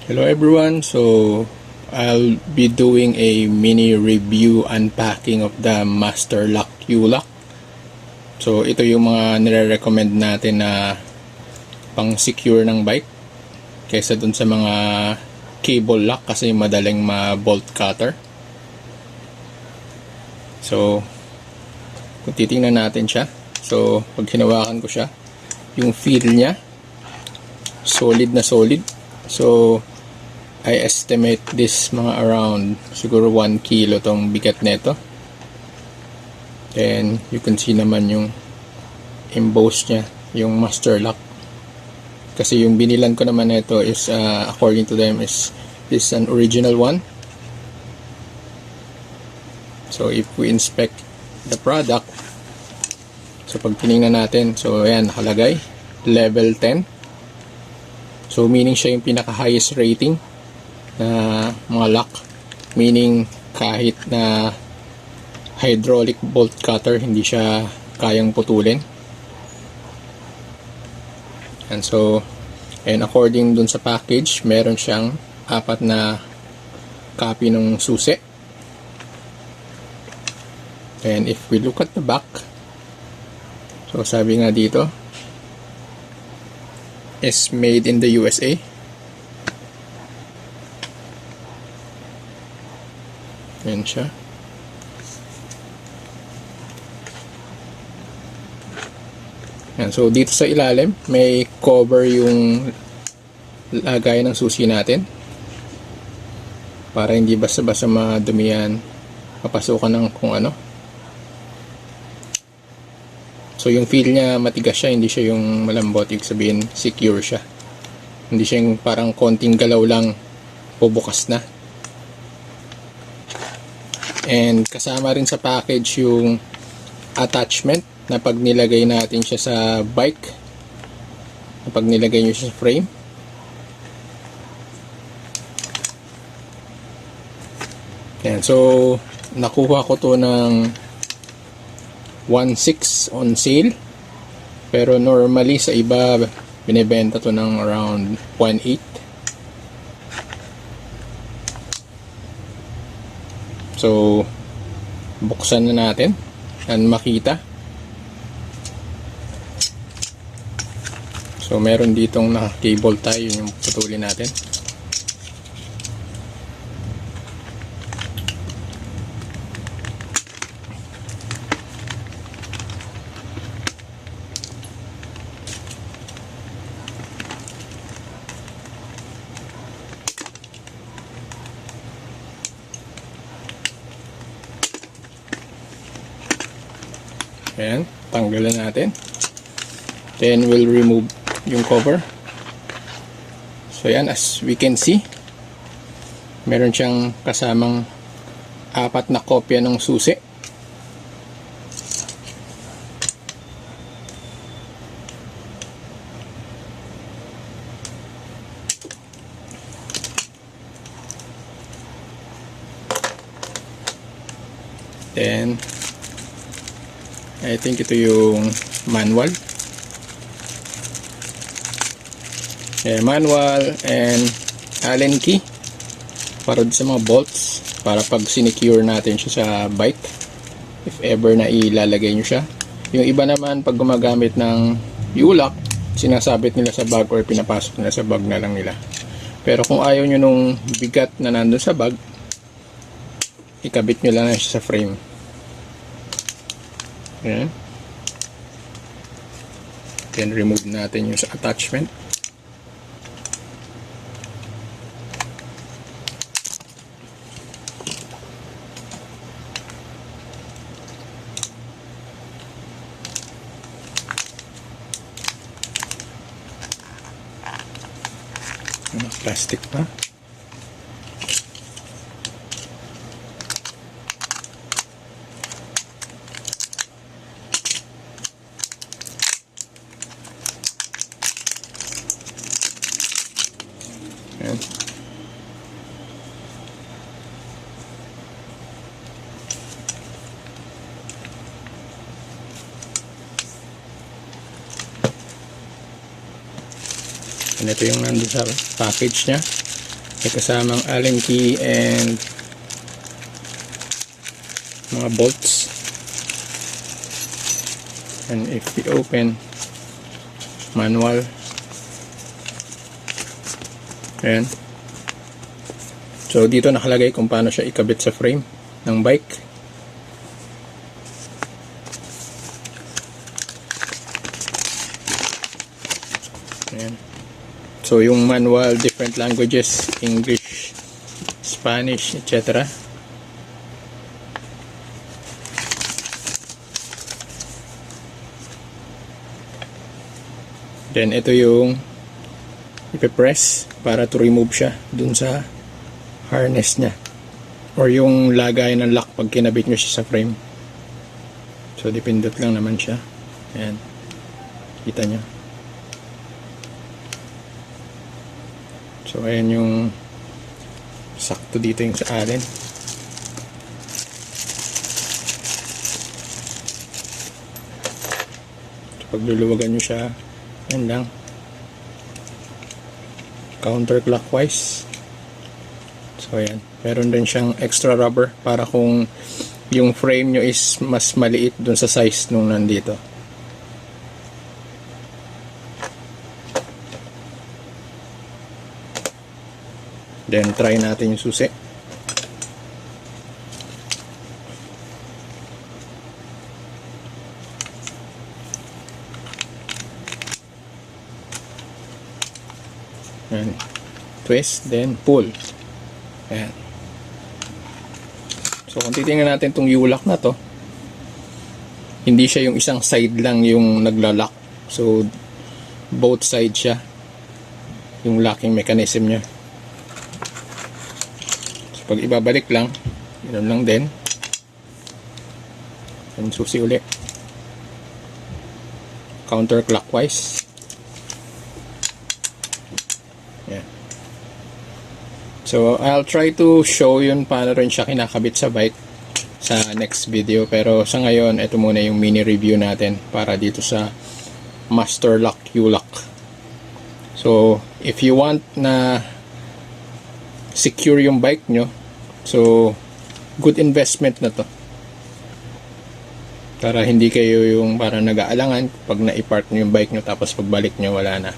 Hello everyone, so I'll be doing a mini review unpacking of the Master Lock U-Lock. So ito yung mga nire-recommend natin na pang secure ng bike kaysa dun sa mga cable lock kasi madaling ma-bolt cutter. So kung titingnan natin siya, so pag hinawakan ko siya, yung feel niya solid na solid. So I estimate this mga around siguro 1 kilo tong bigat nito. Then you can see naman yung emboss niya, yung master lock. Kasi yung binilan ko naman nito is according to them is an original one. So if we inspect the product, so pag tinignan natin, so ayan nakalagay level 10. So meaning siya yung pinaka highest rating na mga lock, meaning kahit na hydraulic bolt cutter hindi siya kayang putulin. And so, and according dun sa package, meron siyang 4 na copy ng susi. And if we look at the back, so sabi nga dito is made in the USA. Yan siya. Yan. So dito sa ilalim may cover yung lagay ng susi natin para hindi basta-basta madumi yan, mapasukan ng kung ano. So yung feel niya matigas siya, hindi siya yung malambot, ibig sabihin secure siya. Hindi siya yung parang konting galaw lang bubukas na. And kasama rin sa package yung attachment na pag nilagay natin siya sa bike, na pag nilagay nyo siya sa frame, yan. So nakuha ko to ng 1.6 on sale, pero normally sa iba binibenta to ng around 1.8. So buksan na natin and makita. So meron ditong naka-cable tie, yun yung putulin natin. Ayan, tanggalan natin. Then we'll remove yung cover. So yan, as we can see, meron siyang kasamang 4 na kopya ng susi. Then I think ito yung manual. Manual and Allen key para sa mga bolts, para pag sinecure natin siya sa bike, if ever na ilalagay nyo siya. Yung iba naman pag gumagamit ng U-lock, sinasabit nila sa bag or pinapasok nila sa bag na lang nila. Pero kung ayaw nyo nung bigat na nandun sa bag, ikabit nyo lang siya sa frame. Ayan. Then remove natin yung sa attachment. Plastic pa. Ayan. Ganito yung nandun sa package nya. May kasamang Allen key and mga bolts. And if we open, manual. Ayan. So dito nakalagay kung paano siya ikabit sa frame ng bike. Ayan. So yung manual, different languages, English, Spanish, etc. Then ito yung ipe-press para to remove siya dun sa harness niya or yung lagay ng lock pag kinabit nyo siya sa frame. So dipindot lang naman siya. Ayan, kita nyo. So ayan yung sakto dito yung sa Allen. So pag luluwagan nyo siya, ayan lang, counterclockwise. So ayan, meron din siyang extra rubber para kung yung frame nyo is mas maliit dun sa size nung nandito. Then try natin yung susi. Ayan. Twist, then pull. Ayan. So kung titingnan natin itong U-lock na to, hindi siya yung isang side lang yung nagla-lock. So both sides siya yung locking mechanism niya. So pag ibabalik lang, yun lang din. And susi uli. Counterclockwise. Yeah. So I'll try to show yun paano rin siya kinakabit sa bike sa next video, pero sa ngayon ito muna yung mini review natin para dito sa Master Lock U-Lock. So if you want na secure yung bike nyo, so good investment na to para hindi kayo yung parang nag-aalangan pag na-park nyo yung bike nyo tapos pagbalik nyo wala na.